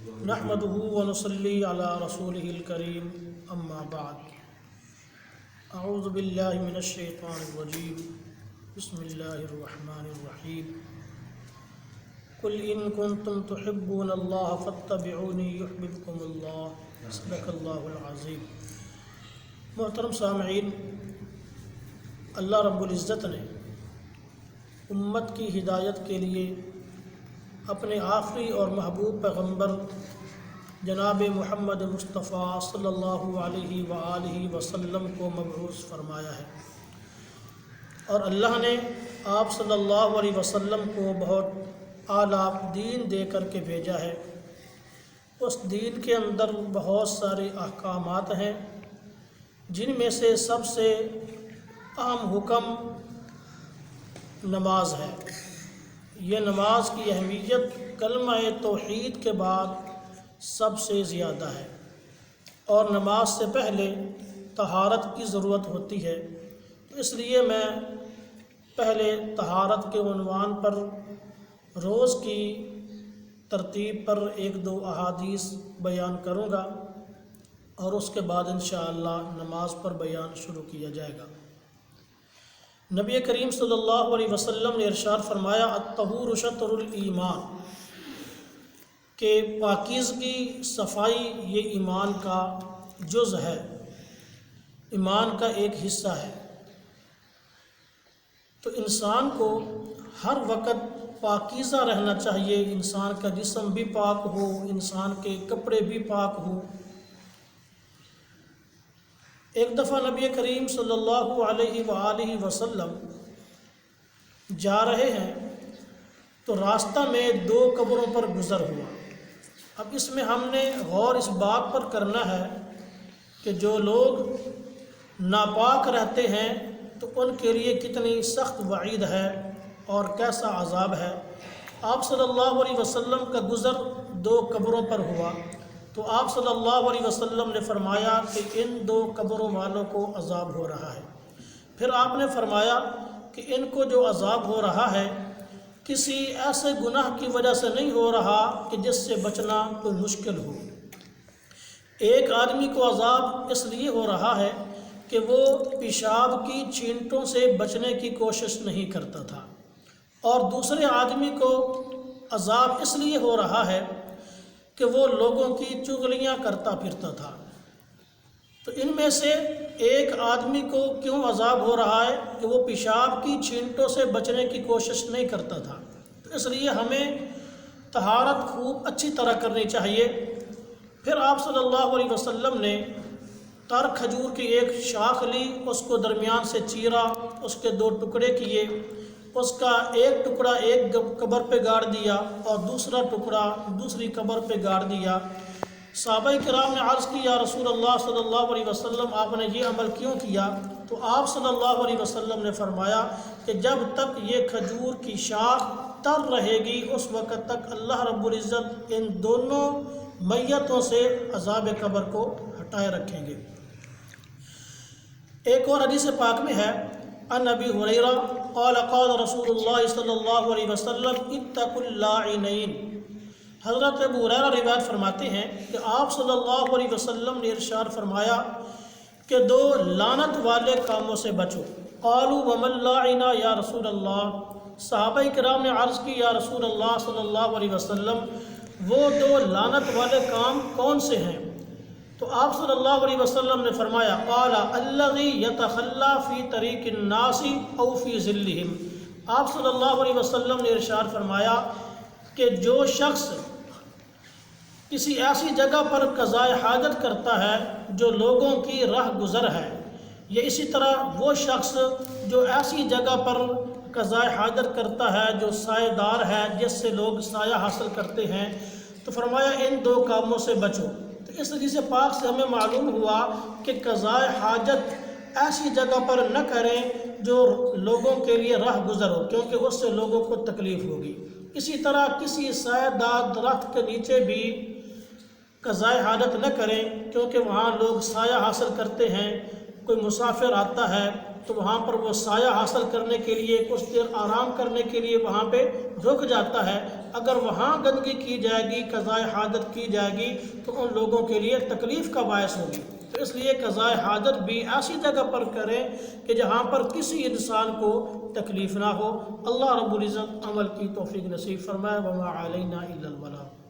نحمده ونصلي على رسوله الكريم اما بعد اعوذ باللہ من الشیطان الرجیم بسم اللہ الرحمن الرحیم قل ان کنتم تحبون اللہ فاتبعونی یحببکم اللہ صدق اللہ العظیم۔ محترم سامعین، اللہ رب العزت نے امت کی ہدایت کے لیے اپنے آخری اور محبوب پیغمبر جناب محمد مصطفیٰ صلی اللہ علیہ وآلہ وسلم کو مبعوث فرمایا ہے، اور اللہ نے آپ صلی اللہ علیہ وسلم کو بہت اعلیٰ دین دے کر کے بھیجا ہے۔ اس دین کے اندر بہت سارے احکامات ہیں، جن میں سے سب سے اہم حکم نماز ہے۔ یہ نماز کی اہمیت کلمہ توحید کے بعد سب سے زیادہ ہے، اور نماز سے پہلے طہارت کی ضرورت ہوتی ہے، تو اس لیے میں پہلے طہارت کے عنوان پر روز کی ترتیب پر ایک دو احادیث بیان کروں گا، اور اس کے بعد انشاءاللہ نماز پر بیان شروع کیا جائے گا۔ نبی کریم صلی اللہ علیہ وسلم نے ارشاد فرمایا، الطہور شطر الایمان، کہ پاکیزگی صفائی یہ ایمان کا جز ہے، ایمان کا ایک حصہ ہے۔ تو انسان کو ہر وقت پاکیزہ رہنا چاہیے، انسان کا جسم بھی پاک ہو، انسان کے کپڑے بھی پاک ہوں۔ ایک دفعہ نبی کریم صلی اللہ علیہ وآلہ وسلم جا رہے ہیں تو راستہ میں دو قبروں پر گزر ہوا۔ اب اس میں ہم نے غور اس بات پر کرنا ہے کہ جو لوگ ناپاک رہتے ہیں تو ان کے لیے کتنی سخت وعید ہے اور کیسا عذاب ہے۔ آپ صلی اللہ علیہ وسلم کا گزر دو قبروں پر ہوا تو آپ صلی اللہ علیہ وسلم نے فرمایا کہ ان دو قبروں والوں کو عذاب ہو رہا ہے۔ پھر آپ نے فرمایا کہ ان کو جو عذاب ہو رہا ہے کسی ایسے گناہ کی وجہ سے نہیں ہو رہا کہ جس سے بچنا کوئی مشکل ہو۔ ایک آدمی کو عذاب اس لیے ہو رہا ہے کہ وہ پیشاب کی چھینٹوں سے بچنے کی کوشش نہیں کرتا تھا، اور دوسرے آدمی کو عذاب اس لیے ہو رہا ہے کہ وہ لوگوں کی چغلیاں کرتا پھرتا تھا۔ تو ان میں سے ایک آدمی کو کیوں عذاب ہو رہا ہے کہ وہ پیشاب کی چھینٹوں سے بچنے کی کوشش نہیں کرتا تھا؟ تو اس لیے ہمیں طہارت خوب اچھی طرح کرنی چاہیے۔ پھر آپ صلی اللہ علیہ وسلم نے تر کھجور کی ایک شاخ لی، اس کو درمیان سے چیرا، اس کے دو ٹکڑے کیے، اس کا ایک ٹکڑا ایک قبر پہ گاڑ دیا اور دوسرا ٹکڑا دوسری قبر پہ گاڑ دیا۔ صحابہ کرام نے عرض کی، یا رسول اللہ صلی اللہ علیہ وسلم، آپ نے یہ عمل کیوں کیا؟ تو آپ صلی اللہ علیہ وسلم نے فرمایا کہ جب تک یہ کھجور کی شاخ تر رہے گی اس وقت تک اللہ رب العزت ان دونوں میتوں سے عذاب قبر کو ہٹائے رکھیں گے۔ ایک اور حدیث پاک میں ہے، عن ابی ہریرہ قال قال رسول اللہ صلی اللہ علیہ وسلم اتقوا اللاعنین۔ حضرت ابو ہریرہ روایت فرماتے ہیں کہ آپ صلی اللہ علیہ وسلم نے ارشاد فرمایا کہ دو لعنت والے کاموں سے بچو۔ قالوا وما اللاعن یا رسول اللہ، صحابہ کرام نے عرض کی، یا رسول اللہ صلی اللہ علیہ وسلم وہ دو لعنت والے کام کون سے ہیں؟ تو آپ صلی اللہ علیہ وسلم نے فرمایا، قال الذی یتخلی فی طریق الناس او فی ظلہم۔ آپ صلی اللہ علیہ وسلم نے ارشاد فرمایا کہ جو شخص کسی ایسی جگہ پر قضاء حاجت کرتا ہے جو لوگوں کی راہ گزر ہے، یا اسی طرح وہ شخص جو ایسی جگہ پر قضاء حاجت کرتا ہے جو سایہ دار ہے، جس سے لوگ سایہ حاصل کرتے ہیں، تو فرمایا ان دو کاموں سے بچو۔ تو اس حدیث پاک سے ہمیں معلوم ہوا کہ قضاء حاجت ایسی جگہ پر نہ کریں جو لوگوں کے لیے راہ گزر ہو، کیونکہ اس سے لوگوں کو تکلیف ہوگی۔ اسی طرح کسی سایہ دار درخت کے نیچے بھی قضاء حاجت نہ کریں، کیونکہ وہاں لوگ سایہ حاصل کرتے ہیں، کوئی مسافر آتا ہے تو وہاں پر وہ سایہ حاصل کرنے کے لیے کچھ دیر آرام کرنے کے لیے وہاں پہ رک جاتا ہے، اگر وہاں گندگی کی جائے گی، قضاء حاجت کی جائے گی تو ان لوگوں کے لیے تکلیف کا باعث ہوگی۔ تو اس لیے قضاء حاجت بھی ایسی جگہ پر کریں کہ جہاں پر کسی انسان کو تکلیف نہ ہو۔ اللہ رب العزت عمل کی توفیق نصیب فرمائے۔ وما علینا الا البلاغ۔